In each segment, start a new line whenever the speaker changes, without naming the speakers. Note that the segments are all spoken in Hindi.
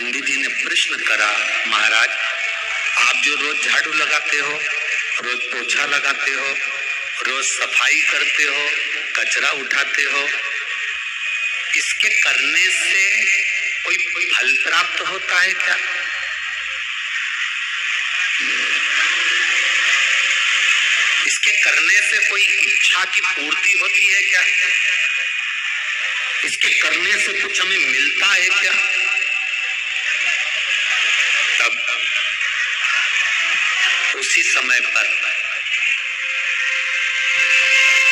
पंडित जी ने प्रश्न करा, महाराज आप जो रोज झाड़ू लगाते हो, रोज पोछा लगाते हो, रोज सफाई करते हो, कचरा उठाते हो, इसके करने से कोई फल प्राप्त होता है क्या? इसके करने से कोई इच्छा की पूर्ति होती है क्या? इसके करने से कुछ हमें मिलता है क्या? तब उसी समय पर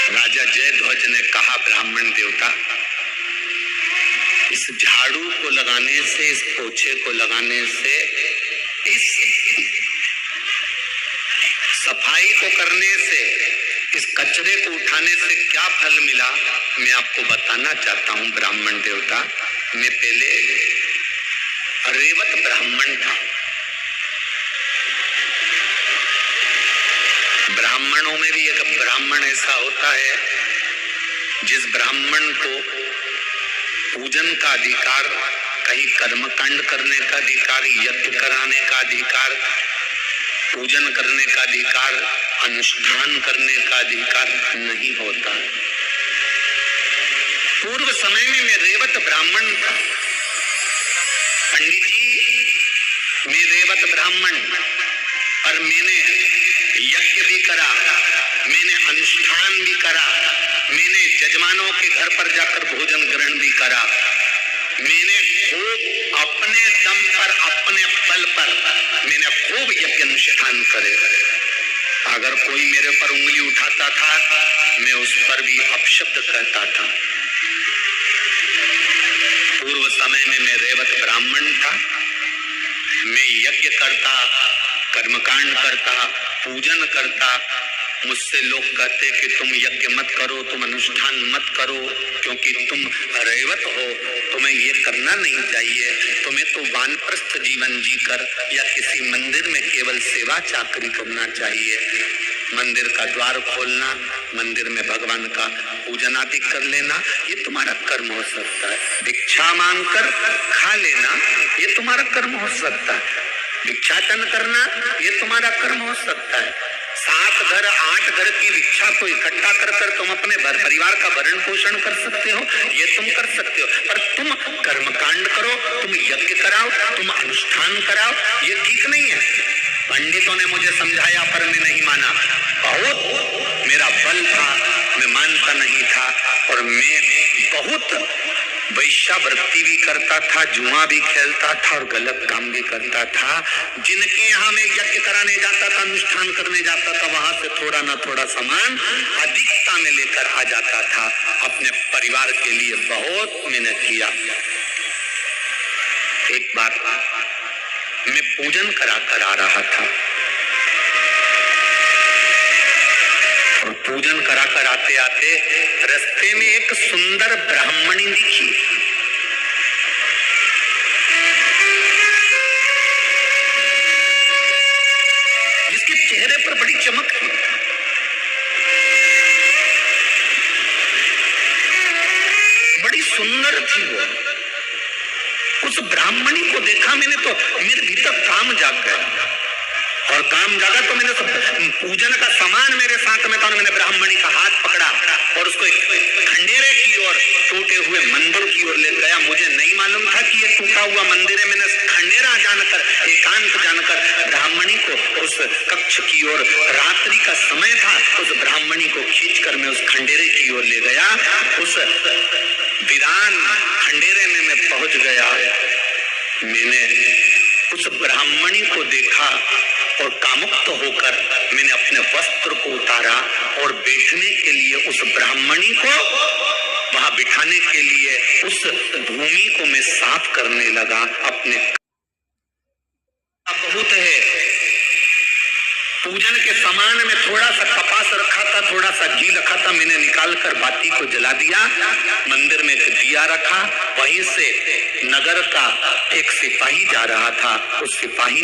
राजा जयध्वज ने कहा, ब्राह्मण देवता, इस झाड़ू को लगाने से, इस पोछे को लगाने से, इस सफाई को करने से, इस कचरे को उठाने से क्या फल मिला, मैं आपको बताना चाहता हूं ब्राह्मण देवता। मैं पहले रेवत ब्राह्मण था। ब्राह्मणों में भी एक ब्राह्मण ऐसा होता है जिस ब्राह्मण को पूजन का अधिकार, कहीं कर्मकांड करने का अधिकार, यज्ञ कराने का अधिकार, पूजन करने का अधिकार, अनुष्ठान करने का अधिकार नहीं होता। पूर्व समय में मैं रेवत ब्राह्मण था। पंडित जी, मैं रेवत ब्राह्मण, और मैंने यज्ञ भी करा, मैंने अनुष्ठान भी करा, मैंने जजमानों के घर पर जाकर भोजन ग्रहण भी करा, मैंने खूब अपने दम पर, अपने बल पर मैंने खूब यज्ञ अनुष्ठान करे। अगर कोई मेरे पर उंगली उठाता था, मैं उस पर भी अपशब्द कहता था। पूर्व समय में मैं रेवत ब्राह्मण था। मैं यज्ञ करता, कर्मकांड करता, पूजन करता। मुझसे लोग कहते कि तुम यज्ञ मत करो, तुम अनुष्ठान मत करो, क्योंकि तुम रेवत हो, तुम्हें ये करना नहीं चाहिए, तुम्हें तो वानप्रस्थ जीवन जीकर या किसी मंदिर में केवल सेवा चाकरी करना चाहिए। मंदिर का द्वार खोलना, मंदिर में भगवान का पूजन आदि कर लेना, ये तुम्हारा कर्म हो सकता है। भिक्षा मांगकर खा लेना, ये तुम्हारा कर्म हो सकता है। भिक्षाटन करना, ये तुम्हारा कर्म हो सकता है। 7 घर 8 घर की भिक्षा को इकट्ठा कर तुम अपने परिवार का भरण पोषण कर सकते हो, ये तुम कर सकते हो। पर तुम कर्मकांड करो, तुम यज्ञ कराओ, तुम अनुष्ठान कराओ, ये ठीक नहीं है। पंडितों ने मुझे समझाया पर मैं नहीं माना। बहुत मेरा बल था, मैं मानता नहीं था, और मैं बहुत वैश्यावृत्ति भी करता था, जुआ भी खेलता था और गलत काम भी करता था। जिनके यहाँ मैं यज्ञ कराने जाता था, अनुष्ठान करने जाता था, वहां से थोड़ा ना थोड़ा सामान अधिकता में लेकर आ जाता था। अपने परिवार के लिए बहुत मैंने किया। एक बार मैं पूजन करा कर आ रहा था, और पूजन करा कर आते आते रास्ते में एक सुंदर ब्राह्मणी दिखी। जिसके चेहरे पर बड़ी चमक थी। बड़ी सुंदर थी वो। उस ब्राह्मणी को देखा मैंने तो मेरे भीतर काम जाग गया, और काम जागा तो मैंने पूजन का सामान मेरे साथ में था, और मैंने ब्राह्मणी का हाथ पकड़ा और उसको एक खंडेरे की ओर, टूटे हुए मंदिर की ओर ले गया। मुझे नहीं मालूम था कि ये टूटा हुआ मंदिर है। मैंने खंडेरा जानकर, एकांत जानकर ब्राह्मणी को उस कक्ष की ओर, रात्रि का समय था, उस ब्राह्मणी को खींचकर मैं उस खंडेरे की ओर ले गया। उस वीरान खंडेरे में मैं पहुंच गया। मैंने उस ब्राह्मणी को देखा और कामुक्त होकर मैंने अपने वस्त्र को उतारा और बैठने के लिए उस ब्राह्मणी को वहां बिठाने के लिए उस भूमि को मैं साफ करने लगा। अपने बहुत है, पूजन के सामान में थोड़ा सा कपास रखा था, थोड़ा सा घी रखा था, मैंने निकाल कर बाती को जला दिया। मंदिर में एक दिया रखा। वहीं से नगर का एक सिपाही जा रहा था। उस सिपाही